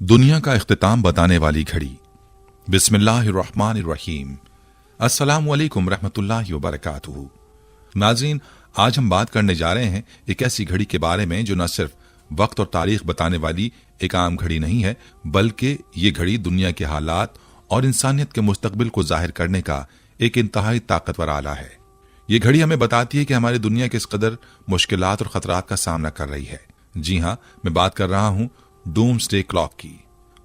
दुनिया का इख्तिताम बताने वाली घड़ी। बिस्मिल्लाहिर्रहमानिर्रहीम। अस्सलामु अलैकुम रहमतुल्लाहि व बरकातुहू। नाज़रीन, आज हम बात करने जा रहे हैं एक ऐसी घड़ी के बारे में जो न सिर्फ वक्त और तारीख बताने वाली एक आम घड़ी नहीं है, बल्कि ये घड़ी दुनिया के हालात और इंसानियत के मुस्तकबिल को जाहिर करने का एक इंतहाई ताकतवर आला है। ये घड़ी हमें बताती है कि हमारी दुनिया किस कदर मुश्किलात और खतरात का सामना कर रही है। जी हाँ, मैं बात कर रहा हूँ डूम्सडे क्लॉक की,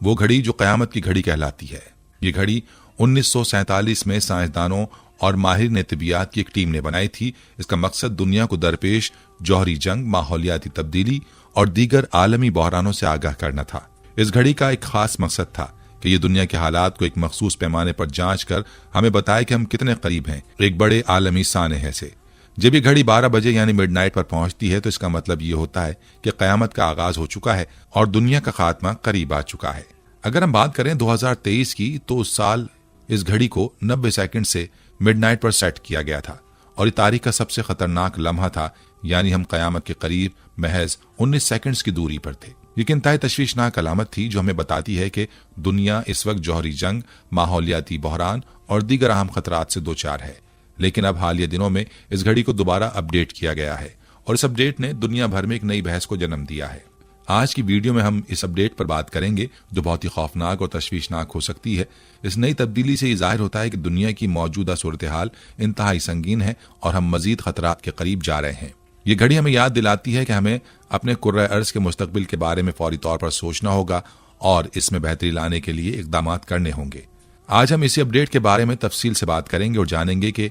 वो घड़ी जो कयामत की घड़ी कहलाती है। ये घड़ी 1947 में साइंसदानों और माहिर तिबियात की एक टीम ने बनाई थी। इसका मकसद दुनिया को दरपेश जौहरी जंग, माहौलियाती तब्दीली और दीगर आलमी बहरानों से आगाह करना था। इस घड़ी का एक खास मकसद था कि ये दुनिया के हालात को एक मखसूस पैमाने पर जांच कर हमें बताए कि हम कितने करीब हैं एक बड़े आलमी सानहे से। जब ये घड़ी 12 बजे यानी मिडनाइट पर पहुंचती है तो इसका मतलब ये होता है कि कयामत का आगाज हो चुका है और दुनिया का खात्मा करीब आ चुका है। अगर हम बात करें 2023 की, तो उस साल इस घड़ी को 90 सेकंड से मिडनाइट पर सेट किया गया था और ये तारीख का सबसे खतरनाक लम्हा था, यानी हम कयामत के करीब महज 19 सेकंड्स की दूरी पर थे। ये इंतहाई तशवीशनाक अलामत थी जो हमें बताती है कि दुनिया इस वक्त जौहरी जंग, माहौलियाती बहरान और दीगर अहम खतरात से दो चार है। लेकिन अब हालिया दिनों में इस घड़ी को दोबारा अपडेट किया गया है और इस अपडेट ने दुनिया भर में एक नई बहस को जन्म दिया है। आज की वीडियो में हम इस अपडेट पर बात करेंगे जो बहुत ही खौफनाक और तशवीशनाक हो सकती है। इस नई तब्दीली से ये जाहिर होता है कि दुनिया की मौजूदा सूरत हाल इंतहाई संगीन है और हम मजीद खतरात के करीब जा रहे हैं। ये घड़ी हमें याद दिलाती है कि हमें अपने कुर्रा अर्ज के मुस्तकबिल के बारे में फौरी तौर पर सोचना होगा और इसमें बेहतरी लाने के लिए इकदाम करने होंगे। आज हम इसी अपडेट के बारे में तफसील से बात करेंगे और जानेंगे कि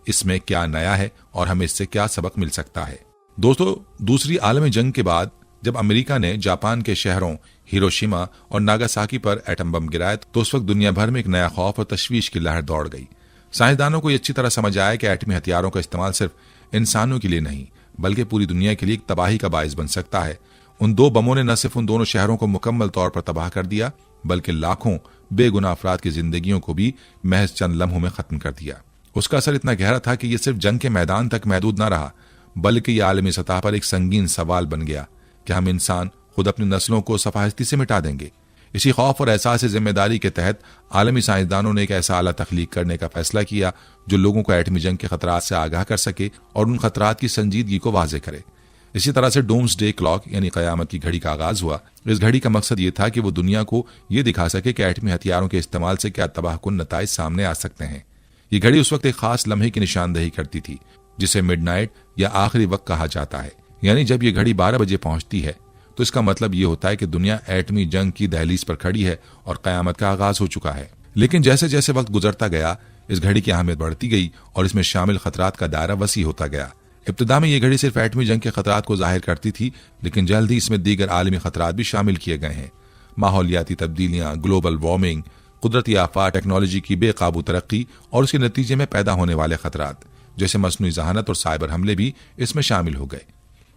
इसमें क्या नया है और हमें इससे क्या सबक मिल सकता है। दोस्तों, दूसरी आलमी जंग के बाद जब अमेरिका ने जापान के शहरों हिरोशिमा और नागासाकी पर एटम बम गिराया तो उस वक्त दुनिया भर में एक नया खौफ और तशवीश की लहर दौड़ गई। साइंसदानों को यह अच्छी तरह समझ आया कि एटमी हथियारों का इस्तेमाल सिर्फ इंसानों के लिए नहीं बल्कि पूरी दुनिया के लिए एक तबाही का बायस बन सकता है। उन दो बमों ने न सिर्फ उन दोनों शहरों को मुकम्मल तौर पर तबाह कर दिया बल्कि लाखों बेगुनाह अफराद की जिंदगियों को भी महज चंद लम्हों में खत्म कर दिया। उसका असर इतना गहरा था कि यह सिर्फ जंग के मैदान तक महदूद न रहा बल्कि यह आलमी सतह पर एक संगीन सवाल बन गया कि हम इंसान खुद अपनी नस्लों को सफाहस्ती से मिटा देंगे। इसी खौफ और एहसास जिम्मेदारी के तहत आलमी साइंसदानों ने एक ऐसा आला तख्लीक करने का फैसला किया जो लोगों को एटमी जंग के खतरात से आगाह कर सके और उन खतरात की संजीदगी को वाजे करे। इसी तरह से डूम्सडे क्लॉक यानी कयामत की घड़ी का आगाज हुआ। इस घड़ी का मकसद ये था कि वो दुनिया को ये दिखा सके कि एटमी हथियारों के इस्तेमाल से क्या तबाहकुन नताइज सामने आ सकते हैं। ये घड़ी उस वक्त एक खास लम्हे की निशानदेही करती थी जिसे मिडनाइट या आखिरी वक्त कहा जाता है। यानी जब ये घड़ी 12 बजे पहुंचती है तो इसका मतलब ये होता है कि दुनिया एटमी जंग की दहलीज पर खड़ी है और कयामत का आगाज हो चुका है। लेकिन जैसे जैसे वक्त गुजरता गया इस घड़ी की अहमियत बढ़ती गई और इसमें शामिल खतरात का दायरा वसी होता गया। इब्तिदा में ये घड़ी सिर्फ एटमी जंग के खतरात को जाहिर करती थी, लेकिन जल्द ही इसमें दीगर आलमी खतरात भी शामिल किए गए हैं। माहौलियाती तब्दीलियां, ग्लोबल वार्मिंग, कुदरती आफात, टेक्नोलॉजी की बेकाबू तरक्की और उसके नतीजे में पैदा होने वाले खतरात जैसे मसनूई जहानत और साइबर हमले भी इसमें शामिल हो गए।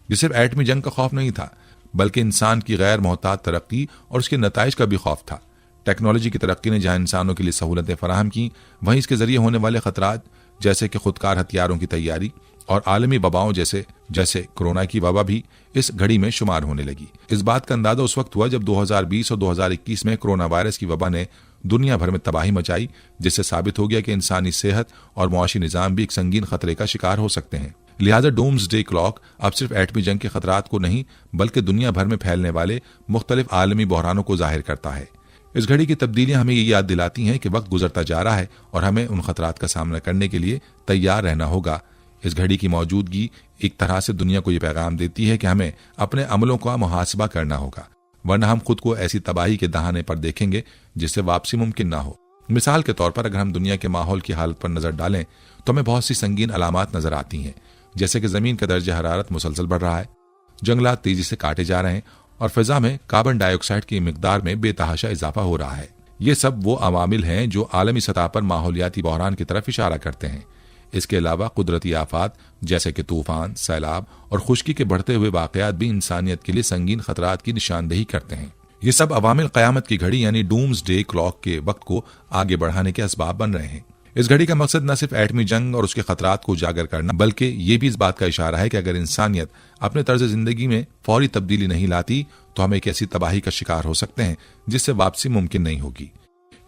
ये सिर्फ एटमी जंग का खौफ नहीं था बल्कि इंसान की गैर मोहतात तरक्की और उसके नताइज का भी खौफ था। टेक्नोलॉजी की तरक्की ने जहां इंसानों के लिए सहूलतें फराहम की, वहीं इसके जरिए होने वाले खतरात जैसे कि खुदकार हथियारों की तैयारी और आलमी वबाओं जैसे कोरोना की वबा भी इस घड़ी में शुमार होने लगी। इस बात का अंदाजा उस वक्त हुआ जब 2020 और 2021 में कोरोना वायरस की वबा ने दुनिया भर में तबाही मचाई, जिससे साबित हो गया कि इंसानी सेहत और मुआशी निजाम भी एक संगीन खतरे का शिकार हो सकते हैं। लिहाजा डूम्सडे क्लॉक अब सिर्फ एटमी जंग के खतरात को नहीं बल्कि दुनिया भर में फैलने वाले मुख्तलिफ आलमी बहरानों को जाहिर करता है। इस घड़ी की तब्दीलियां हमें ये याद दिलाती हैं कि वक्त गुजरता जा रहा है और हमें उन खतरात का सामना करने के लिए तैयार रहना होगा। इस घड़ी की मौजूदगी एक तरह से दुनिया को ये पैगाम देती है कि हमें अपने अमलों का मुहासबा करना होगा, वरना हम खुद को ऐसी तबाही के दहाने पर देखेंगे जिससे वापसी मुमकिन ना हो। मिसाल के तौर पर अगर हम दुनिया के माहौल की हालत पर नजर डालें तो हमें बहुत सी संगीन अलामात नजर आती हैं, जैसे कि जमीन का दर्जा हरारत मुसलसल बढ़ रहा है, जंगलात तेजी से काटे जा रहे हैं और फिजा में कार्बन डाइऑक्साइड की मिकदार में बेतहाशा इजाफा हो रहा है। ये सब वो अवामिल हैं जो आलमी सतह पर माहौलियाती बहरान की तरफ इशारा करते हैं। इसके अलावा कुदरती आफात जैसे कि तूफान, सैलाब और खुश्की के बढ़ते हुए वाकयात भी इंसानियत के लिए संगीन खतरात की निशानदेही करते हैं। ये सब अवामिल कयामत की घड़ी यानी डूम्सडे क्लॉक के वक्त को आगे बढ़ाने के असबाब बन रहे हैं। इस घड़ी का मकसद न सिर्फ एटमी जंग और उसके खतरात को उजागर करना, बल्कि ये भी इस बात का इशारा है कि अगर इंसानियत अपने तर्ज जिंदगी में फौरी तब्दीली नहीं लाती तो हम एक ऐसी तबाही का शिकार हो सकते हैं जिससे वापसी मुमकिन नहीं होगी।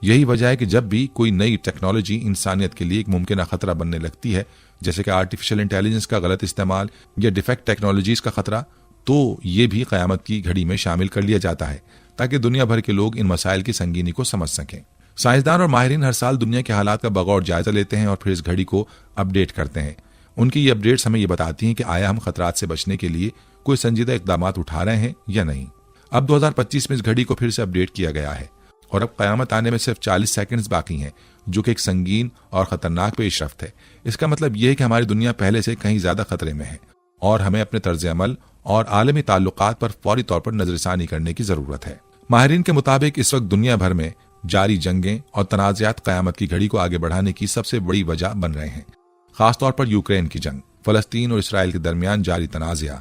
यही वजह है कि जब भी कोई नई टेक्नोलॉजी इंसानियत के लिए एक मुमकिन खतरा बनने लगती है, जैसे कि आर्टिफिशियल इंटेलिजेंस का गलत इस्तेमाल या डिफेक्ट टेक्नोलॉजीज का खतरा, तो ये भी क़यामत की घड़ी में शामिल कर लिया जाता है ताकि दुनिया भर के लोग इन मसाइल की संगीनी को समझ सकें। साइंसदान और माहिरीन हर साल दुनिया के हालात का बगौर जायजा लेते हैं और फिर इस घड़ी को अपडेट करते हैं। उनकी ये अपडेट्स हमें ये बताती हैं कि आया हम खतरात से बचने के लिए कोई संजीदा इकदाम उठा रहे हैं या नहीं। अब 2025 में इस घड़ी को फिर से अपडेट किया गया है और अब क़यामत आने में सिर्फ 40 सेकंड्स बाकी हैं, जो कि एक संगीन और खतरनाक पेशरफ्त है। इसका मतलब यह है कि हमारी दुनिया पहले से कहीं ज्यादा खतरे में है और हमें अपने तर्ज अमल और आलमी ताल्लुकात पर फौरी तौर पर नजरसानी करने की जरूरत है। माहिरीन के मुताबिक इस वक्त दुनिया भर में जारी जंगें और तनाज़ात क़यामत की घड़ी को आगे बढ़ाने की सबसे बड़ी वजह बन रहे हैं। खासतौर पर यूक्रेन की जंग, फलस्तीन और इसराइल के दरमियान जारी तनाज़ा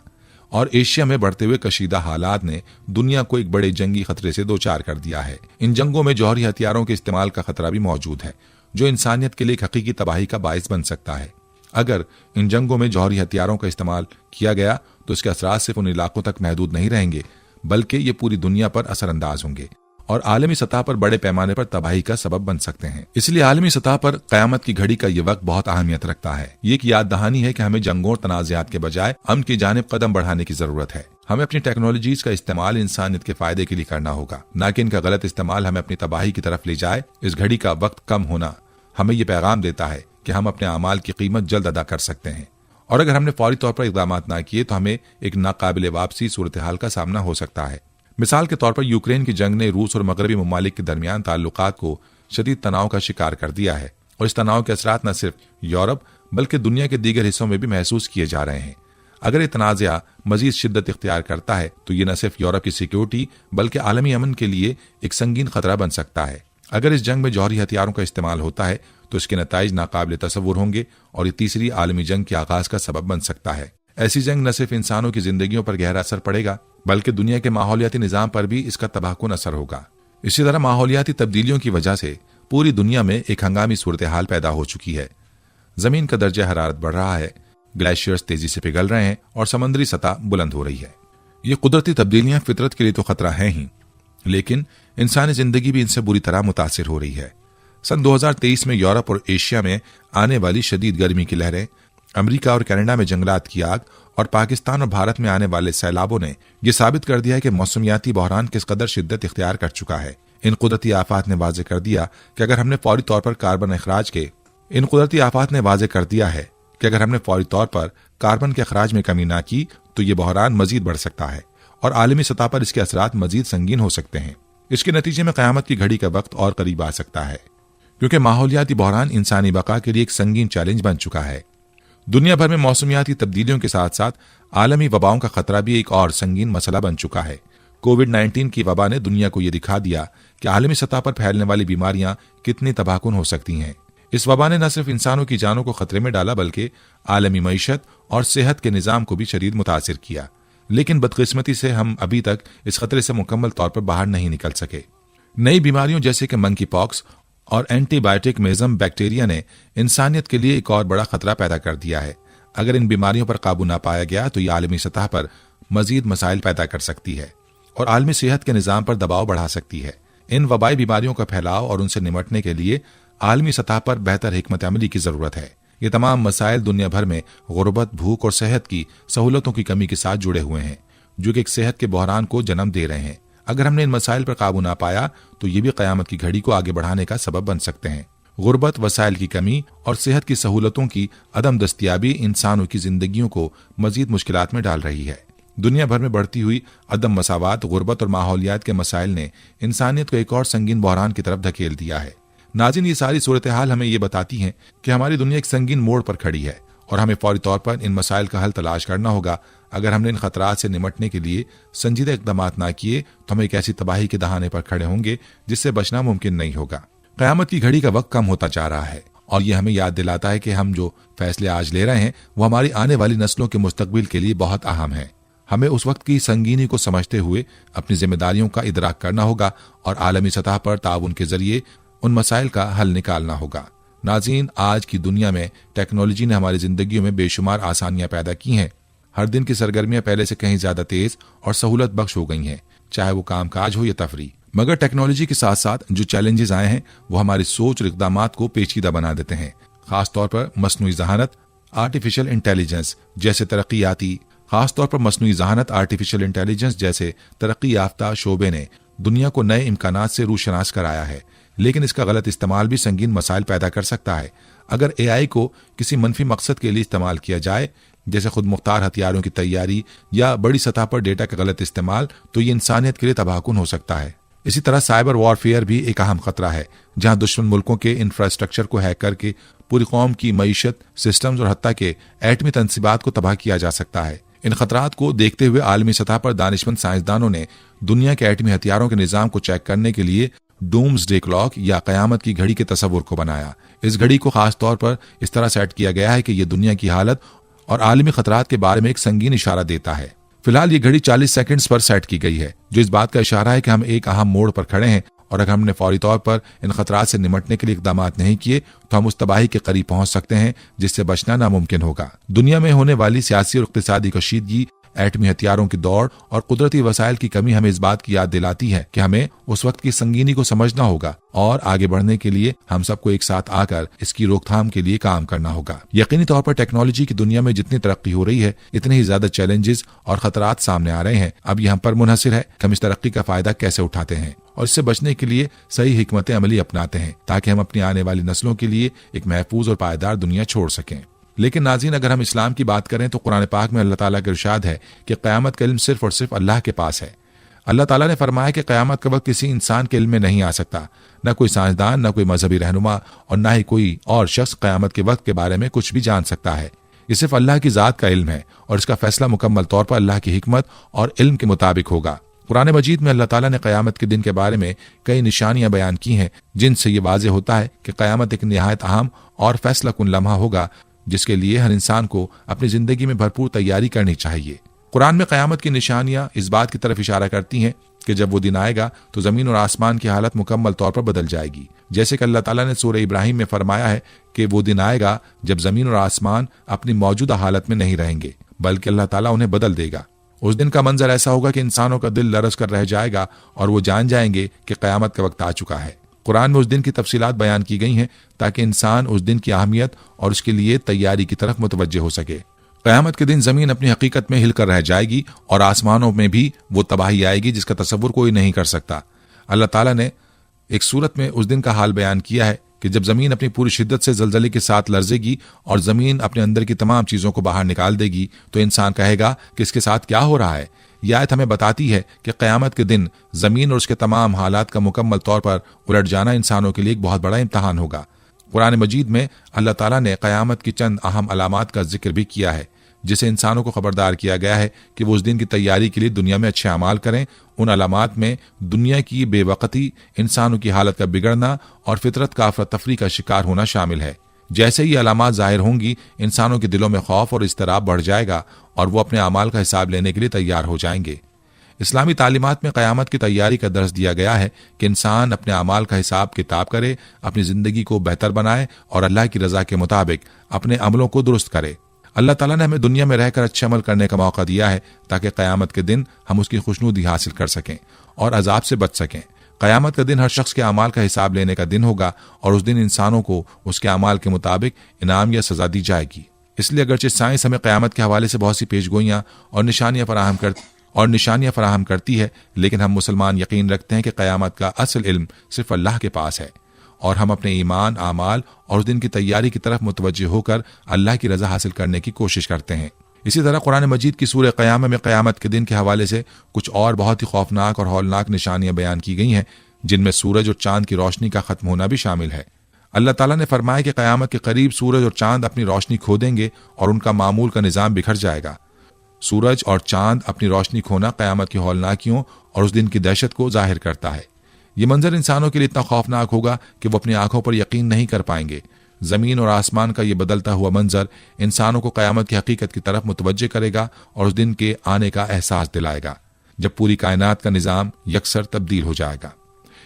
और एशिया में बढ़ते हुए कशीदा हालात ने दुनिया को एक बड़े जंगी खतरे से दोचार कर दिया है। इन जंगों में जौहरी हथियारों के इस्तेमाल का खतरा भी मौजूद है, जो इंसानियत के लिए एक हकीकी तबाही का बाइस बन सकता है। अगर इन जंगों में जौहरी हथियारों का इस्तेमाल किया गया तो इसके असरात सिर्फ उन इलाकों तक महदूद नहीं रहेंगे, बल्कि ये पूरी दुनिया पर असरअंदाज होंगे और आलमी सतह पर बड़े पैमाने पर तबाही का सबब बन सकते हैं। इसलिए आलमी सतह पर क़यामत की घड़ी का ये वक्त बहुत अहमियत रखता है। ये एक याद दहानी है कि हमें जंगों और तनाज़ात के बजाय अमन की जानिब कदम बढ़ाने की जरूरत है। हमें अपनी टेक्नोलॉजीज का इस्तेमाल इंसानियत के फायदे के लिए करना होगा, न कि इनका गलत इस्तेमाल हमें अपनी तबाही की तरफ ले जाए। इस घड़ी का वक्त कम होना हमें ये पैगाम देता है कि हम अपने अमाल की कीमत जल्द अदा कर सकते हैं और अगर हमने फौरी तौर पर इक़दाम न किए तो हमें एक नाकाबिले वापसी सूरत हाल का सामना हो सकता है। मिसाल के तौर पर यूक्रेन की जंग ने रूस और मगरबी ममालिक के दरमियान ताल्लुकात को शदीद तनाव का शिकार कर दिया है और इस तनाव के असरात न सिर्फ यूरोप बल्कि दुनिया के दीगर हिस्सों में भी महसूस किए जा रहे हैं। अगर ये तनाज़ा मजीद शिद्दत इख्तियार करता है तो ये न सिर्फ यूरोप की सिक्योरिटी बल्कि आलमी अमन के लिए एक संगीन खतरा बन सकता है। अगर इस जंग में जौहरी हथियारों का इस्तेमाल होता है तो इसके नताइज नाकाबिले तसव्वुर होंगे और ये तीसरी आलमी जंग के आगाज का सबब बन सकता है। ऐसी जंग न सिर्फ इंसानों की जिंदगियों पर गहरा असर पड़ेगा बल्कि दुनिया के माहौलियाती निजाम पर भी इसका तबाहकुन असर होगा। इसी तरह माहौलियाती तब्दीलियों की वजह से पूरी दुनिया में एक हंगामी सूरत हाल पैदा हो चुकी है। जमीन का दर्जा हरारत बढ़ रहा है, ग्लेशियर्स तेजी से पिघल रहे हैं और समंदरी सतह बुलंद हो रही है। ये कुदरती तब्दीलियां फितरत के लिए तो खतरा है ही, लेकिन इंसानी जिंदगी भी इनसे बुरी तरह मुतासिर हो रही है। सन 2023 में यूरोप और एशिया में आने वाली शदीद गर्मी की लहरें, अमेरिका और कनाडा में जंगलात की आग और पाकिस्तान और भारत में आने वाले सैलाबों ने यह साबित कर दिया है कि मौसमियाती बहरान किस कदर शिद्दत इख्तियार कर चुका है। इन कुदरती आफात ने वाज़े कर दिया कि अगर हमने फौरी तौर पर कार्बन के अखराज में कमी ना की तो ये बहरान मजीद बढ़ सकता है और आलमी सतह पर इसके असरात मजीद संगीन हो सकते हैं। इसके नतीजे में क़यामत की घड़ी का वक्त और करीब आ सकता है, क्योंकि माहौलियाती बहरान इंसानी बका के लिए एक संगीन चैलेंज बन चुका है। दुनिया भर में मौसमियाती तब्दीलियों के साथ साथ आलमी वबाओं का खतरा भी एक और संगीन मसला बन चुका है। कोविड-19 की वबा ने दुनिया को यह दिखा दिया कि आलमी सतह पर फैलने वाली बीमारियां कितनी तबाहकुन हो सकती हैं। इस वबा ने न सिर्फ इंसानों की जानों को खतरे में डाला बल्कि आलमी मईशत और सेहत के निज़ाम को भी शदीद मुतासिर किया। लेकिन बदकिस्मती से हम अभी तक इस खतरे से मुकम्मल तौर पर बाहर नहीं निकल सके। नई बीमारियों जैसे कि मंकी पॉक्स और एंटीबायोटिक मेजम बैक्टीरिया ने इंसानियत के लिए एक और बड़ा खतरा पैदा कर दिया है। अगर इन बीमारियों पर काबू ना पाया गया तो ये आलमी सतह पर मजीद मसाइल पैदा कर सकती है और आलमी सेहत के निज़ाम पर दबाव बढ़ा सकती है। इन वबाई बीमारियों का फैलाव और उनसे निमटने के लिए आलमी सतह पर बेहतर हिकमत अमली की जरूरत है। ये तमाम मसाइल दुनिया भर में गुर्बत, भूख और सेहत की सहूलतों की कमी के साथ जुड़े हुए हैं, जो कि एक सेहत के बहरान को जन्म दे रहे हैं। अगर हमने इन मसाइल पर काबू ना पाया तो ये भी क़यामत की घड़ी को आगे बढ़ाने का सबब बन सकते हैं। गुर्बत, वसाइल की कमी और सेहत की सहूलतों की अदम दस्तियाबी इंसानों की जिंदगियों को मजीद मुश्किलात में डाल रही है। दुनिया भर में बढ़ती हुई अदम मसावात, गुर्बत और माहौलियात के मसाइल ने इंसानियत को एक और संगीन बहरान की तरफ धकेल दिया है। नाज़रीन, ये सारी सूरत हाल हमें ये बताती हैं कि हमारी दुनिया एक संगीन मोड़ पर खड़ी है और हमें फौरी तौर पर इन मसाइल का हल तलाश करना होगा। अगर हमने इन खतरात से निमटने के लिए संजीदा इक़दाम ना किए तो हम एक ऐसी तबाही के दहाने पर खड़े होंगे जिससे बचना मुमकिन नहीं होगा। क़यामत की घड़ी का वक्त कम होता जा रहा है और ये हमें याद दिलाता है कि हम जो फैसले आज ले रहे हैं वो हमारी आने वाली नस्लों के मुस्तकबिल के लिए बहुत अहम है। हमें उस वक्त की संगीनी को समझते हुए अपनी जिम्मेदारियों का इदराक करना होगा और आलमी सतह पर ताउन के जरिए उन मसाइल का हल निकालना होगा। नाज़रीन, आज की दुनिया में टेक्नोलॉजी ने हमारी जिंदगियों में बेशुमार आसानियां पैदा की हैं। हर दिन की सरगर्मियां पहले से कहीं ज्यादा तेज और सहूलत बख्श हो गई हैं, चाहे वो कामकाज हो या तफरी। मगर टेक्नोलॉजी के साथ साथ जो चैलेंजेस आए हैं वो हमारी सोच और इक़दामात को पेचीदा बना देते हैं। खासतौर पर मसनूई ज़हानत, आर्टिफिशियल इंटेलिजेंस जैसे तरक्की याफ्ता शोबे ने दुनिया को नए इम्कानात से रूशनास कराया है, लेकिन इसका गलत इस्तेमाल भी संगीन मसाइल पैदा कर सकता है। अगर एआई को किसी मनफी मकसद के लिए इस्तेमाल किया जाए, जैसे खुद मुख्तार हथियारों की तैयारी या बड़ी सतह पर डेटा का गलत इस्तेमाल, तो ये इंसानियत के लिए तबाहकुन हो सकता है। इसी तरह साइबर वॉरफेयर भी एक अहम खतरा है, जहां दुश्मन मुल्कों के इंफ्रास्ट्रक्चर को हैक करके पूरी कौम की मईशत, सिस्टम्स और हत्ता के एटमी तनसीबात को तबाह किया जा सकता है। इन खतरात को देखते हुए आलमी सतह पर दानिशमंद साइंसदानों ने दुनिया के एटमी हथियारों के निजाम को चेक करने के लिए डूम्सडे क्लॉक या कयामत की घड़ी के तस्वुर को बनाया। इस घड़ी को खास तौर पर इस तरह सेट किया गया है कि यह दुनिया की हालत और आलमी खतरात के बारे में एक संगीन इशारा देता है। फिलहाल ये घड़ी 40 सेकंड्स पर सेट की गई है, जो इस बात का इशारा है कि हम एक अहम मोड़ पर खड़े हैं और अगर हमने फौरी तौर पर इन खतरात से निमटने के लिए इकदाम नहीं किए तो हम उस तबाही के करीब पहुंच सकते हैं जिससे बचना नामुमकिन होगा। दुनिया में होने वाली सियासी और इक़्तिसादी कशीदगी, एटमी हथियारों की दौड़ और कुदरती वसाइल की कमी हमें इस बात की याद दिलाती है कि हमें उस वक्त की संगीनी को समझना होगा और आगे बढ़ने के लिए हम सबको एक साथ आकर इसकी रोकथाम के लिए काम करना होगा। यकीनी तौर पर टेक्नोलॉजी की दुनिया में जितनी तरक्की हो रही है, इतने ही ज्यादा चैलेंजेस और खतरात सामने आ रहे हैं। अब ये हम पर मुनहसिर है कि हम इस तरक्की का फायदा कैसे उठाते हैं और इससे बचने के लिए सही हिकमत अमली अपनाते हैं, ताकि हम अपनी आने वाली नस्लों के लिए एक महफूज और पायदार दुनिया छोड़ सकें। लेकिन नाज़रीन, अगर हम इस्लाम की बात करें तो कुरान पाक में अल्लाह ताला का इरशाद है कि क़यामत का इल्म सिर्फ और सिर्फ अल्लाह के पास है। अल्लाह ताला ने फरमाया कि क़यामत का वक्त किसी इंसान के इल्म में नहीं आ सकता, न कोई साइंसदान, न कोई मजहबी रहनुमा और न ही कोई और शख्स क़यामत के वक्त के बारे में कुछ भी जान सकता है। ये सिर्फ अल्लाह की ज़ात का इल्म है और इसका फैसला मुकम्मल तौर पर अल्लाह की हिकमत और इल्म के मुताबिक होगा। कुरान मजीद में अल्लाह ताला ने क़यामत के दिन के बारे में कई निशानियां बयान की हैं, जिनसे ये वाज़ेह होता है कि क़यामत एक निहायत अहम और फैसला कुन लम्हा होगा, जिसके लिए हर इंसान को अपनी जिंदगी में भरपूर तैयारी करनी चाहिए। कुरान में क़यामत की निशानियां इस बात की तरफ इशारा करती हैं कि जब वो दिन आएगा तो जमीन और आसमान की हालत मुकम्मल तौर पर बदल जाएगी। जैसे कि अल्लाह ताला ने सूरह इब्राहिम में फरमाया है कि वो दिन आएगा जब जमीन और आसमान अपनी मौजूदा हालत में नहीं रहेंगे, बल्कि अल्लाह ताला उन्हें बदल देगा। उस दिन का मंजर ऐसा होगा कि इंसानों का दिल लरस कर रह जाएगा और वो जान जाएंगे कि क़यामत का वक्त आ चुका है। कुरान में उस दिन की तफसीलात बयान की गई हैं ताकि इंसान उस दिन की अहमियत और उसके लिए तैयारी की तरफ मुतवज्जे हो सके। क़यामत के दिन जमीन अपनी हकीकत में हिलकर रह जाएगी और आसमानों में भी वो तबाही आएगी जिसका तसव्वुर कोई नहीं कर सकता। अल्लाह ताला ने एक सूरत में उस दिन का हाल बयान किया है कि जब जमीन अपनी पूरी शिद्दत से जलजले के साथ लरजेगी और जमीन अपने अंदर की तमाम चीजों को बाहर निकाल देगी, तो इंसान कहेगा कि इसके साथ क्या हो रहा है। यह आयत हमें बताती है कि क़यामत के दिन जमीन और उसके तमाम हालात का मुकम्मल तौर पर उलट जाना इंसानों के लिए एक बहुत बड़ा इम्तहान होगा। कुरान मजीद में अल्लाह ताला ने क़यामत की चंद अहम अलामात का जिक्र भी किया है, जिसे इंसानों को खबरदार किया गया है कि वो उस दिन की तैयारी के लिए दुनिया में अच्छे अमाल करें। उन अलामात में दुनिया की बेवकती, इंसानों की हालत का बिगड़ना और फितरत का अफरा तफरी का शिकार होना शामिल है। जैसे ही अलामात जाहिर होंगी, इंसानों के दिलों में खौफ और इस्तराब बढ़ जाएगा और वो अपने अमाल का हिसाब लेने के लिए तैयार हो जाएंगे। इस्लामी तालीमात में क़यामत की तैयारी का दर्स दिया गया है कि इंसान अपने अमाल का हिसाब किताब करे, अपनी जिंदगी को बेहतर बनाए और अल्लाह की रजा के मुताबिक अपने अमलों को दुरुस्त करे। अल्लाह ताला ने हमें दुनिया में रहकर अच्छे अमल करने का मौका दिया है ताकि क़यामत के दिन हम उसकी खुशनुदी हासिल कर सकें और अजाब से बच सकें। क़यामत का दिन हर शख्स के अमाल का हिसाब लेने का दिन होगा और उस दिन इंसानों को उसके अमाल के मुताबिक इनाम या सजा दी जाएगी। इसलिए अगरचे साइंस हमें क़यामत के हवाले से बहुत सी पेशगोइयाँ और निशानियाँ फराहम करती है, लेकिन हम मुसलमान यकीन रखते हैं कि क़यामत का असल इल्म सिर्फ अल्लाह के पास है और हम अपने ईमान, आमाल और उस दिन की तैयारी की तरफ मुतवज्जे होकर अल्लाह की रजा हासिल करने की कोशिश करते हैं। इसी तरह कुरान मजीद की सूरह क़यामा में क़यामत के दिन के हवाले से कुछ और बहुत ही खौफनाक और हौलनाक निशानियां बयान की गई हैं, जिनमें सूरज और चांद की रोशनी का खत्म होना भी शामिल है। अल्लाह ताला ने फरमाया कि क़यामत के करीब सूरज और चांद अपनी रोशनी खो देंगे और उनका मामूल का निज़ाम बिखर जाएगा। सूरज और चांद अपनी रोशनी खोना क़यामत की हौलनाकियों और उस दिन की दहशत को जाहिर करता है। ये मंजर इंसानों के लिए इतना खौफनाक होगा कि वो अपनी आंखों पर यकीन नहीं कर पाएंगे। जमीन और आसमान का ये बदलता हुआ मंजर इंसानों को क़यामत की हकीकत की तरफ मुतवज्जे करेगा और उस दिन के आने का एहसास दिलाएगा जब पूरी कायनात का निज़ाम यकसर तब्दील हो जाएगा।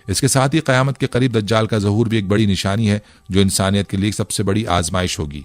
इसके साथ ही क़यामत के करीब दज्जाल का ज़हूर भी एक बड़ी निशानी है जो इंसानियत के लिए सबसे बड़ी आजमाइश होगी।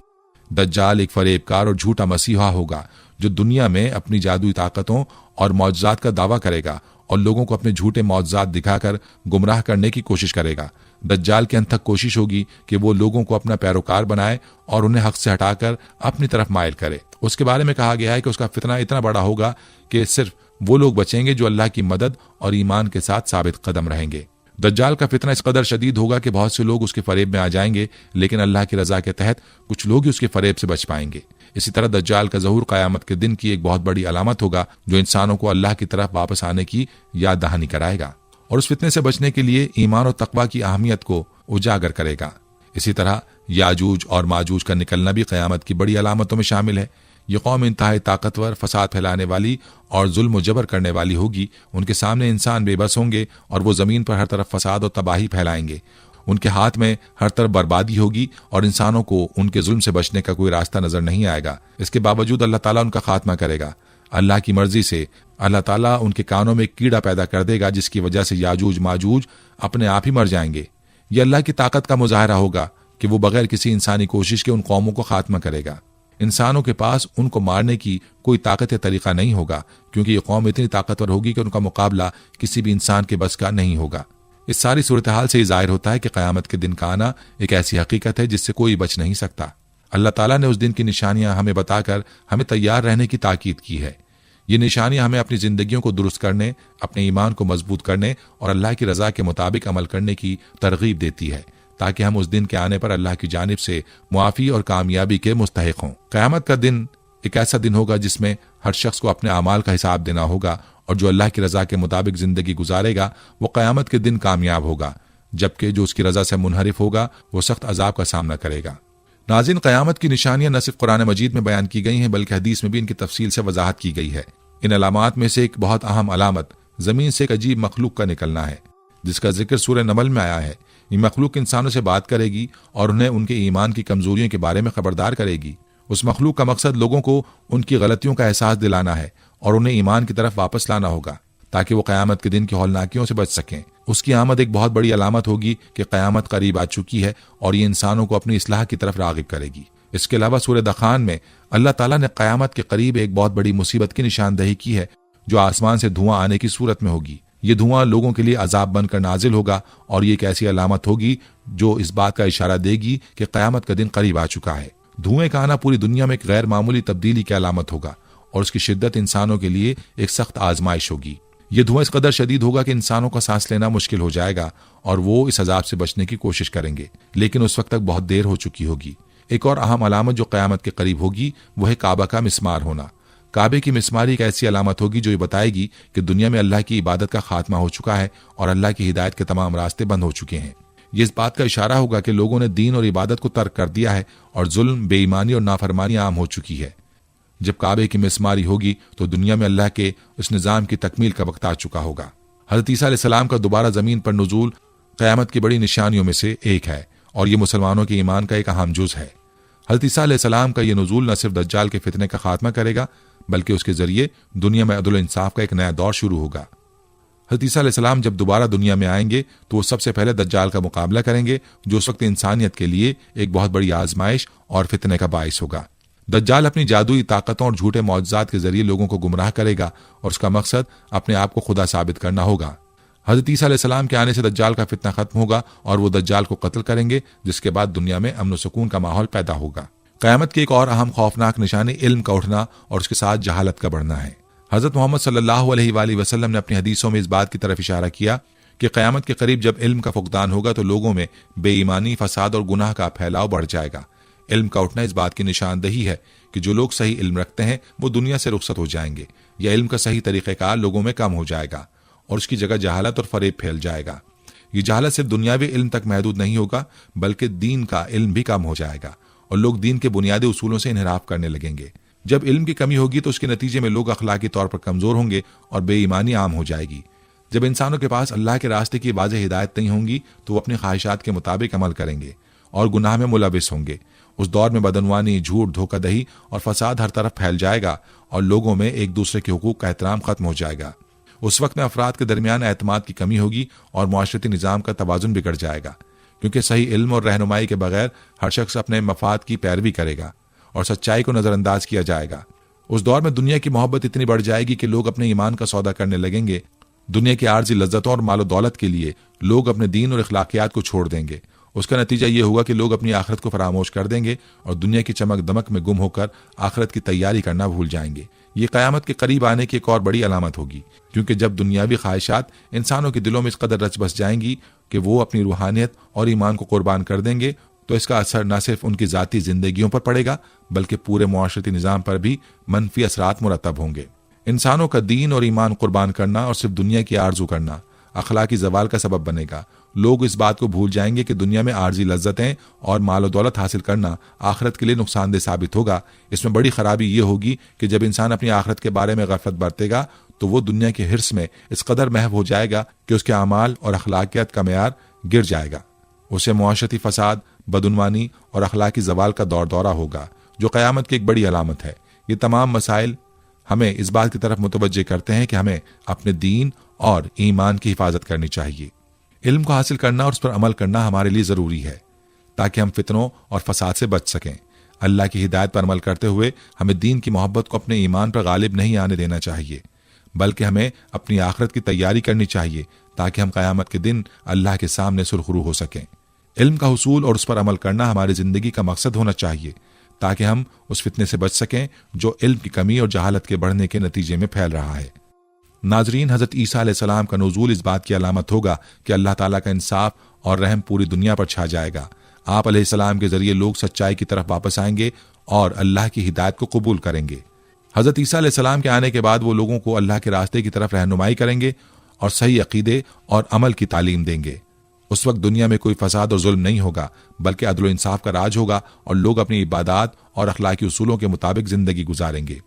दज्जाल एक फरेबकार और झूठा मसीहा होगा जो दुनिया में अपनी जादुई ताकतों और मौजज़ात का दावा करेगा और लोगों को अपने झूठे मौजज़ात दिखाकर गुमराह करने की कोशिश करेगा। दज्जाल की अनथक कोशिश होगी कि वो लोगों को अपना पैरोकार बनाए और उन्हें हक से हटाकर अपनी तरफ माइल करे। उसके बारे में कहा गया है कि उसका फितना इतना बड़ा होगा कि सिर्फ वो लोग बचेंगे जो अल्लाह की मदद और ईमान के साथ साबित कदम रहेंगे। दज्जाल का फितना इस कदर शदीद होगा कि बहुत से लोग उसके फरेब में आ जाएंगे, लेकिन अल्लाह की रजा के तहत कुछ लोग ही उसके फरेब से बच पाएंगे। इसी तरह दज्जाल का ज़हूर क़यामत के दिन की एक बहुत बड़ी अलामत होगा जो इंसानों को अल्लाह की तरफ वापस आने की याद दहानी कराएगा और उस फितने से बचने के लिए ईमान और तकवा की अहमियत को उजागर करेगा। इसी तरह याजूज और माजूज का निकलना भी क़यामत की बड़ी अलामतों में शामिल है। ये कौम इंतहाई ताकतवर, फसाद फैलाने वाली और जुल्म जबर करने वाली होगी। उनके सामने इंसान बेबस होंगे और वो ज़मीन पर हर तरफ फसाद और तबाही फैलाएंगे। उनके हाथ में हर तरफ बर्बादी होगी और इंसानों को उनके जुल्म से बचने का कोई रास्ता नजर नहीं आएगा। इसके बावजूद अल्लाह ताला उनका खात्मा करेगा। अल्लाह की मर्जी से अल्लाह ताला उनके कानों में एक कीड़ा पैदा कर देगा जिसकी वजह से याजूज माजूज अपने आप ही मर जाएंगे। ये अल्लाह की ताकत का मुजाहरा होगा कि वो बगैर किसी इंसानी कोशिश के उन कौमों को खात्मा करेगा। इंसानों के पास उनको मारने की कोई ताकत या तरीका नहीं होगा क्योंकि ये कौम इतनी ताकतवर होगी कि उनका मुकाबला किसी भी इंसान के बस का नहीं होगा। इस सारी सूरत हाल से जाहिर होता है कि क़यामत के दिन का आना एक ऐसी हकीकत है जिससे कोई बच नहीं सकता। अल्लाह ताला ने उस दिन की निशानियां हमें बताकर हमें तैयार रहने की ताकीद की है। ये निशानियां हमें अपनी जिंदगियों को दुरुस्त करने, अपने ईमान को मजबूत करने और अल्लाह की रजा के मुताबिक अमल करने की तरगीब देती है ताकि हम उस दिन के आने पर अल्लाह की जानिब से मुआफ़ी और कामयाबी के मुस्तहिक हों। क़यामत का दिन एक ऐसा दिन होगा जिसमें हर शख्स को अपने अमाल का हिसाब देना होगा और जो अल्लाह की रजा के मुताबिक जिंदगी गुजारेगा वो क़यामत के दिन कामयाब होगा, जबकि जो उसकी रजा से मुनहरिफ होगा वो सख्त अजाब का सामना करेगा। नाज़रीन, क़यामत की निशानियां न सिर्फ कुरान मजीद में बयान की गई हैं बल्कि हदीस में भी इनकी तफसील से वजाहत की गई है। इन अलामात में से एक बहुत अहम अलामत जमीन से एक अजीब मखलूक का निकलना है जिसका जिक्र सूरह नमल में आया है। ये मखलूक इंसानों से बात करेगी और उन्हें उनके ईमान की कमजोरियों के बारे में खबरदार करेगी। उस मखलूक का मकसद लोगों को उनकी गलतियों का एहसास दिलाना है और उन्हें ईमान की तरफ वापस लाना होगा ताकि वो क़यामत के दिन की हौलनाकियों से बच सकें। उसकी आमद एक बहुत बड़ी अलामत होगी कि क़यामत करीब आ चुकी है और ये इंसानों को अपनी इस्लाह की तरफ राग़िब करेगी। इसके अलावा सूरह दखान में अल्लाह ताला ने क़यामत के करीब एक बहुत बड़ी मुसीबत की निशानदही की है जो आसमान से धुआं आने की सूरत में होगी। ये धुआं लोगों के लिए अजाब बनकर नाजिल होगा और ये एक ऐसी अलामत होगी जो इस बात का इशारा देगी कि क़यामत का दिन करीब आ चुका है। धुएं का आना पूरी दुनिया में एक गैर मामूली तब्दीली की अलामत होगा और उसकी शिद्दत इंसानों के लिए एक सख्त आजमाइश होगी। ये धुआं इस कदर शदीद होगा कि इंसानों का सांस लेना मुश्किल हो जाएगा और वो इस अजाब से बचने की कोशिश करेंगे, लेकिन उस वक्त तक बहुत देर हो चुकी होगी। एक और अहम अलामत जो क़यामत के करीब होगी वो है काबा का मिस्मार होना। काबे की मिस्मारी एक ऐसी अलामत होगी जो ये बताएगी कि दुनिया में अल्लाह की इबादत का खात्मा हो चुका है और अल्लाह की हिदायत के तमाम रास्ते बंद हो चुके हैं। ये इस बात का इशारा होगा कि लोगों ने दीन और इबादत को तर्क कर दिया है और जुल्म, बेईमानी और नाफरमानी आम हो चुकी है। जब काबे की मिस्मारी होगी तो दुनिया में अल्लाह के उस निज़ाम की तकमील का वक्त आ चुका होगा। हज़रत ईसा अलैहिस्सलाम का दोबारा ज़मीन पर नुज़ूल क़यामत की बड़ी निशानियों में से एक है और ये मुसलमानों के ईमान का एक अहम जुज़ है। हज़रत ईसा अलैहिस्सलाम का ये नुज़ूल न सिर्फ दज्जाल के फितने का खात्मा करेगा बल्कि उसके जरिए दुनिया में अदल इंसाफ का एक नया दौर शुरू होगा। हज़रत ईसा अलैहिस्सलाम जब दोबारा दुनिया में आएंगे तो वो सबसे पहले दज्जाल का मुकाबला करेंगे जो उस वक्त इंसानियत के लिए एक बहुत बड़ी आजमाइश और फितने का बाइस होगा। दज्जाल अपनी जादुई ताकतों और झूठे मौजज़ात के जरिए लोगों को गुमराह करेगा और उसका मकसद अपने आप को खुदा साबित करना होगा। हज़रत ईसा अलैहिस्सलाम के आने से दज्जाल का फितना खत्म होगा और वो दज्जाल को कत्ल करेंगे, जिसके बाद दुनिया में अमन सुकून का माहौल पैदा होगा। क़यामत की एक और अहम खौफनाक निशानी इल्म का उठना और उसके साथ जहालत का बढ़ना है। हज़रत मोहम्मद सल्लल्लाहु अलैहि वसल्लम ने अपनी हदीसों में इस बात की तरफ इशारा किया कि क़यामत के करीब जब इल्म का फुकदान होगा तो लोगों में बेईमानी, फसाद और गुनाह का फैलाव बढ़ जाएगा। इल्म का उठना इस बात की निशानदही है कि जो लोग सही इल्म रखते हैं वो दुनिया से रुखसत हो जाएंगे या इल्म का सही तरीक़ेकार लोगों में कम हो जाएगा और उसकी जगह जहालत और फरेब फैल जाएगा। ये जहालत सिर्फ दुनियावी इल्म तक महदूद नहीं होगा बल्कि दीन का इल्म भी कम हो जाएगा और लोग दीन के बुनियादी उसूलों से इन्हिराफ करने लगेंगे। जब इल्म की कमी होगी तो उसके नतीजे में लोग अखलाकी तौर पर कमजोर होंगे और बेईमानी आम हो जाएगी। जब इंसानों के पास अल्लाह के रास्ते की वाज़ेह हिदायत नहीं होंगी तो वो अपनी ख्वाहिशात के मुताबिक अमल करेंगे और गुनाह में मुलविस होंगे। उस दौर में बदनवानी, झूठ, धोखाधड़ी और फसाद हर तरफ फैल जाएगा और लोगों में एक दूसरे के हुकूक का एहतराम खत्म हो जाएगा। उस वक्त में अफराद के दरमियान एतमाद की कमी होगी और मुआशरती निज़ाम का तवाजुन बिगड़ जाएगा, क्योंकि सही इल्म और रहनुमाई के बगैर हर शख्स अपने मफाद की पैरवी करेगा और सच्चाई को नजरअंदाज किया जाएगा। उस दौर में दुनिया की मोहब्बत इतनी बढ़ जाएगी कि लोग अपने ईमान का सौदा करने लगेंगे। दुनिया की आर्जी लज्जतों और मालो दौलत के लिए लोग अपने दीन और इखलाकियात को छोड़ देंगे। उसका नतीजा ये होगा कि लोग अपनी आखिरत को फरामोश कर देंगे और दुनिया की चमक दमक में गुम होकर आखिरत की तैयारी करना भूल जाएंगे। ये क़यामत के करीब आने की एक और बड़ी अलामत होगी, क्योंकि जब दुनियावी ख्वाहिशात इंसानों के दिलों में इस कदर रच बस जाएंगी कि वो अपनी रूहानियत और ईमान को कुर्बान कर देंगे, तो इसका असर न सिर्फ उनकी ज़ाती जिंदगियों पर पड़ेगा बल्कि पूरे मुआशरती निज़ाम पर भी मनफी असरात मुरतब होंगे। इंसानों का दीन और ईमान कुर्बान करना और सिर्फ दुनिया की आरजू करना अखलाकी जवाल का सबब बनेगा। लोग इस बात को भूल जाएंगे कि दुनिया में आर्जी लज्जतें और मालो दौलत हासिल करना आखिरत के लिए नुकसानदेह साबित होगा। इसमें बड़ी खराबी ये होगी कि जब इंसान अपनी आखिरत के बारे में गफलत बरतेगा तो वो दुनिया के हिर्स में इस कदर महव हो जाएगा कि उसके अमाल और अखलाकियत का मेयार गिर जाएगा। उसे मुआशरती फसाद, बदउनवानी और अखलाकी जवाल का दौर दौरा होगा, जो क़यामत की एक बड़ी अलामत है। ये तमाम मसाइल हमें इस बात की तरफ मुतवज्जे करते हैं कि हमें अपने दीन और ईमान की हिफाजत करनी चाहिए। इल्म को हासिल करना और उस पर अमल करना हमारे लिए ज़रूरी है ताकि हम फितनों और फसाद से बच सकें। अल्लाह की हिदायत पर अमल करते हुए हमें दीन की मोहब्बत को अपने ईमान पर गालिब नहीं आने देना चाहिए, बल्कि हमें अपनी आखिरत की तैयारी करनी चाहिए ताकि हम क़यामत के दिन अल्लाह के सामने सुरखरू हो सकें। इल्म का हुसूल और उस पर अमल करना हमारी ज़िंदगी का मकसद होना चाहिए ताकि हम उस फितने से बच सकें जो इल्म की कमी और जहालत के बढ़ने के नतीजे में फैल रहा है। नाजरीन, हज़रत ईसा अलैहिस्सलाम का नुज़ूल इस बात की अलामत होगा कि अल्लाह ताला का इंसाफ और रहम पूरी दुनिया पर छा जाएगा। आप अलैहिस्सलाम के जरिए लोग सच्चाई की तरफ वापस आएंगे और अल्लाह की हिदायत को कबूल करेंगे। हज़रत ईसा अलैहिस्सलाम के आने के बाद वो लोगों को अल्लाह के रास्ते की तरफ रहनुमाई करेंगे और सही अकीदे और अमल की तालीम देंगे। उस वक्त दुनिया में कोई फसाद और जुल्म नहीं होगा, बल्कि अदल और इंसाफ का राज होगा और लोग अपनी इबादत और अखलाकी उसूलों के मुताबिक जिंदगी गुजारेंगे।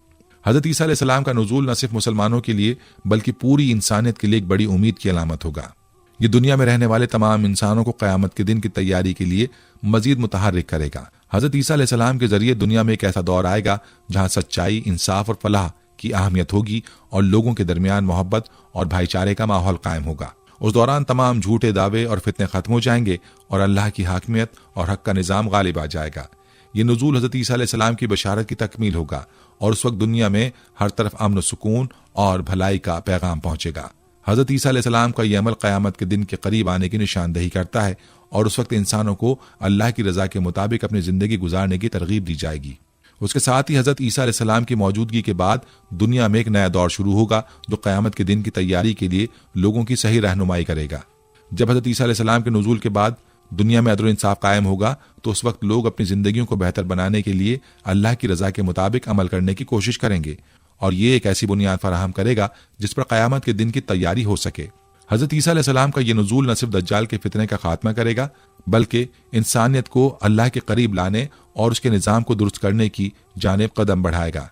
हज़रत ईसा अलैहिस्सलाम का नुज़ूल न सिर्फ मुसलमानों के लिए बल्कि पूरी इंसानियत के लिए एक बड़ी उम्मीद की अलामत होगा। ये दुनिया में रहने वाले तमाम इंसानों को क़यामत के दिन की तैयारी के लिए मजीद मुतहर्रिक करेगा। हज़रत ईसा अलैहिस्सलाम के जरिए दुनिया में एक ऐसा दौर आएगा जहाँ सच्चाई, इंसाफ और फलाह की अहमियत होगी और लोगों के दरमियान मोहब्बत और भाईचारे का माहौल कायम होगा। उस दौरान तमाम झूठे दावे और फितने खत्म हो जाएंगे और अल्लाह की हाकिमियत और हक का निज़ाम गालिब आ जाएगा। ये नुज़ूल हज़रत ईसा अलैहिस्सलाम की बशारत की तकमील होगा और उस वक्त दुनिया में हर तरफ अमन व सुकून और भलाई का पैगाम पहुंचेगा। हज़रत ईसा अलैहिस्सलाम का यह अमल क़यामत के दिन के करीब आने की निशानदही करता है और उस वक्त इंसानों को अल्लाह की रज़ा के मुताबिक अपनी ज़िंदगी गुजारने की तरगीब दी जाएगी। उसके साथ ही हज़रत ईसा अलैहिस्सलाम की मौजूदगी के बाद दुनिया में एक नया दौर शुरू होगा जो क़यामत के दिन की तैयारी के लिए लोगों की सही रहनुमाई करेगा। जब हज़रत ईसा अलैहिस्सलाम के नुज़ूल के बाद दुनिया में अदल इंसाफ कायम होगा तो उस वक्त लोग अपनी ज़िंदगियों को बेहतर बनाने के लिए अल्लाह की रज़ा के मुताबिक अमल करने की कोशिश करेंगे और ये एक ऐसी बुनियाद फराहम करेगा जिस पर क़यामत के दिन की तैयारी हो सके। हज़रत ईसा अलैहिस्सलाम का ये नुज़ूल न सिर्फ दज्जाल के फितने का खात्मा करेगा बल्कि इंसानियत को अल्लाह के करीब लाने और उसके निज़ाम को दुरुस्त करने की जानिब कदम बढ़ाएगा।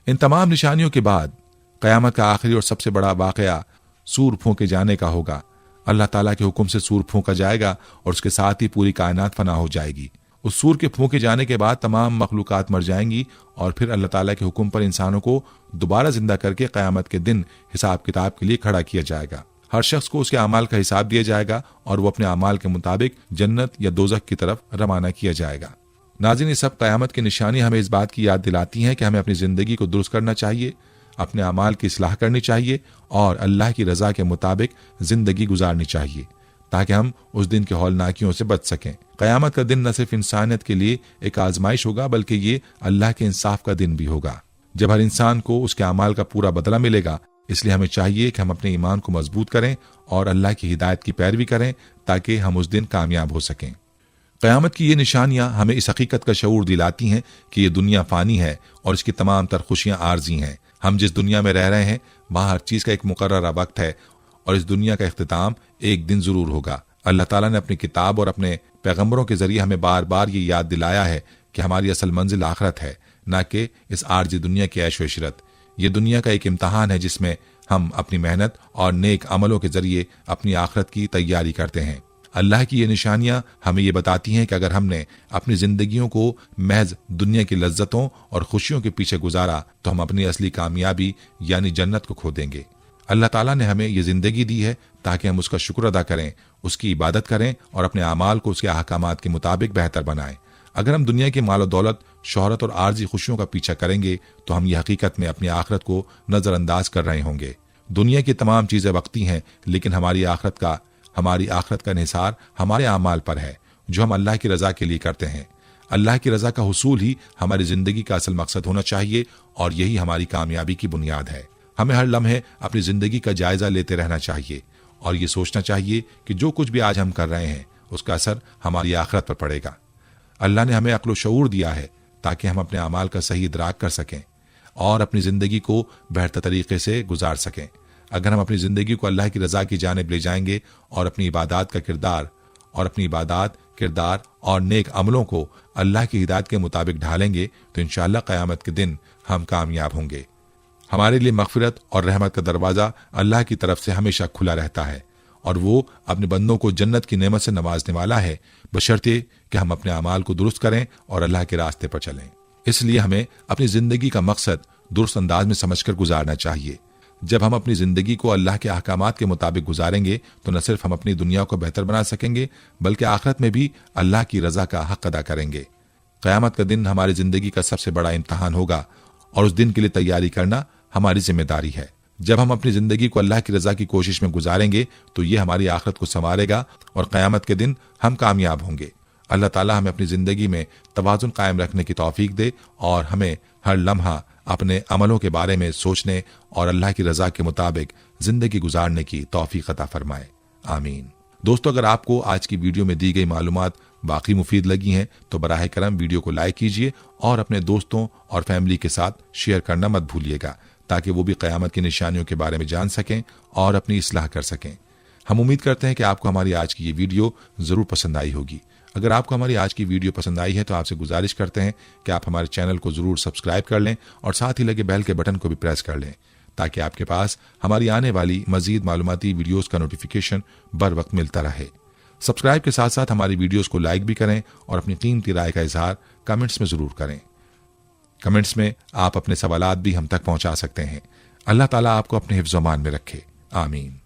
इन तमाम निशानियों के बाद क़यामत का आखिरी और सबसे बड़ा वाक़या सूर फूंके जाने का होगा। अल्लाह ताला के हुक्म से सूर फूंका जाएगा और उसके साथ ही पूरी कायनात फना हो जाएगी। उस सूर के फूंके जाने के बाद तमाम मखलूकात मर जाएंगी और फिर अल्लाह ताला के हुक्म पर इंसानों को दोबारा जिंदा करके क़यामत के दिन हिसाब किताब के लिए खड़ा किया जाएगा। हर शख्स को उसके अमाल का हिसाब दिया जाएगा और वो अपने अमाल के मुताबिक जन्नत या दोज़ख की तरफ रवाना किया जाएगा। नाज़रीन, सब क़यामत की निशानी हमें इस बात की याद दिलाती हैं कि हमें अपनी ज़िंदगी को दुरुस्त करना चाहिए, अपने अमाल की इस्लाह करनी चाहिए और अल्लाह की रज़ा के मुताबिक ज़िंदगी गुजारनी चाहिए ताकि हम उस दिन के हौलनाकियों से बच सकें। क़यामत का दिन न सिर्फ इंसानियत के लिए एक आजमाइश होगा बल्कि ये अल्लाह के इंसाफ का दिन भी होगा जब हर इंसान को उसके अमाल का पूरा बदला मिलेगा। इसलिए हमें चाहिए कि हम अपने ईमान को मजबूत करें और अल्लाह की हिदायत की पैरवी करें ताकि हम उस दिन कामयाब हो सकें। क़यामत की ये निशानियां हमें इस हकीकत का शऊर दिलाती हैं कि ये दुनिया फ़ानी है और इसकी तमाम तर खुशियां आर्जी हैं। हम जिस दुनिया में रह रहे हैं वहाँ हर चीज़ का एक मुकर्ररा वक्त है और इस दुनिया का इख्तिताम एक दिन ज़रूर होगा। अल्लाह ताला ने अपनी किताब और अपने पैगम्बरों के ज़रिए हमें बार बार ये याद दिलाया है कि हमारी असल मंजिल आखिरत है, न कि इस आर्जी दुनिया की ऐश व इशरत। ये दुनिया का एक इम्तहान है जिसमें हम अपनी मेहनत और नेक अमलों के जरिए अपनी आखिरत की तैयारी करते हैं। अल्लाह की ये निशानियां हमें ये बताती हैं कि अगर हमने अपनी जिंदगियों को महज दुनिया की लज्जतों और खुशियों के पीछे गुजारा तो हम अपनी असली कामयाबी यानी जन्नत को खो देंगे। अल्लाह ताला ने हमें ये जिंदगी दी है ताकि हम उसका शुक्र अदा करें, उसकी इबादत करें और अपने अमाल को उसके अहकामात के मुताबिक बेहतर बनाएं। अगर हम दुनिया की मालो दौलत, शोहरत और आर्जी खुशियों का पीछा करेंगे तो हम ये हकीकत में अपनी आखिरत को नजरअंदाज कर रहे होंगे। दुनिया की तमाम चीजें वक्ती हैं, लेकिन हमारी आखिरत का निसार हमारे अमाल पर है जो हम अल्लाह की रजा के लिए करते हैं। अल्लाह की रजा का हुसूल ही हमारी जिंदगी का असल मकसद होना चाहिए और यही हमारी कामयाबी की बुनियाद है। हमें हर लम्हे अपनी जिंदगी का जायजा लेते रहना चाहिए और ये सोचना चाहिए कि जो कुछ भी आज हम कर रहे हैं उसका असर हमारी आखिरत पर पड़ेगा। अल्लाह ने हमें अक्ल व शऊर दिया है ताकि हम अपने अमाल का सही इदराक कर सकें और अपनी जिंदगी को बेहतर तरीके से गुजार सकें। अगर हम अपनी जिंदगी को अल्लाह की रजा की जानिब ले जाएंगे और अपनी इबादत किरदार और नेक अमलों को अल्लाह की हिदायत के मुताबिक ढालेंगे तो इंशाअल्लाह क़यामत के दिन हम कामयाब होंगे। हमारे लिए मग़फ़िरत और रहमत का दरवाज़ा अल्लाह की तरफ से हमेशा खुला रहता है और वो अपने बंदों को जन्नत की नेमत से नवाजने वाला है, बशर्ते कि हम अपने अमाल को दुरुस्त करें और अल्लाह के रास्ते पर चलें। इसलिए हमें अपनी जिंदगी का मकसद दुरुस्त अंदाज में समझकर गुजारना चाहिए। जब हम अपनी जिंदगी को अल्लाह के अहकामात के मुताबिक गुजारेंगे तो न सिर्फ हम अपनी दुनिया को बेहतर बना सकेंगे बल्कि आखिरत में भी अल्लाह की रजा का हक अदा करेंगे। क़यामत का दिन हमारी जिंदगी का सबसे बड़ा इम्तहान होगा और उस दिन के लिए तैयारी करना हमारी जिम्मेदारी है। जब हम अपनी जिंदगी को अल्लाह की रजा की कोशिश में गुजारेंगे तो ये हमारी आखिरत को संवारेगा और क़यामत के दिन हम कामयाब होंगे। अल्लाह ताला हमें अपनी जिंदगी में तवाज़ुन कायम रखने की तौफीक दे और हमें हर लम्हा अपने अमलों के बारे में सोचने और अल्लाह की रजा के मुताबिक जिंदगी गुजारने की तौफीक अता फरमाए। आमीन। दोस्तों, अगर आपको आज की वीडियो में दी गई मालूमात वाकई मुफीद लगी हैं तो बराह करम वीडियो को लाइक कीजिए और अपने दोस्तों और फैमिली के साथ शेयर करना मत भूलिएगा ताकि वो भी क़यामत की निशानियों के बारे में जान सकें और अपनी इस्लाह कर सकें। हम उम्मीद करते हैं कि आपको हमारी आज की ये वीडियो ज़रूर पसंद आई होगी। अगर आपको हमारी आज की वीडियो पसंद आई है तो आपसे गुजारिश करते हैं कि आप हमारे चैनल को ज़रूर सब्सक्राइब कर लें और साथ ही लगे बेल के बटन को भी प्रेस कर लें ताकि आपके पास हमारी आने वाली मज़ीद मालूमाती वीडियोस का नोटिफिकेशन बर वक्त मिलता रहे। सब्सक्राइब के साथ साथ हमारी वीडियोस को लाइक भी करें और अपनी कीमती राय का इजहार कमेंट्स में ज़रूर करें। कमेंट्स में आप अपने सवालात भी हम तक पहुंचा सकते हैं। अल्लाह ताला आपको अपने हिफ्ज़-ओ-मान में रखे। आमीन।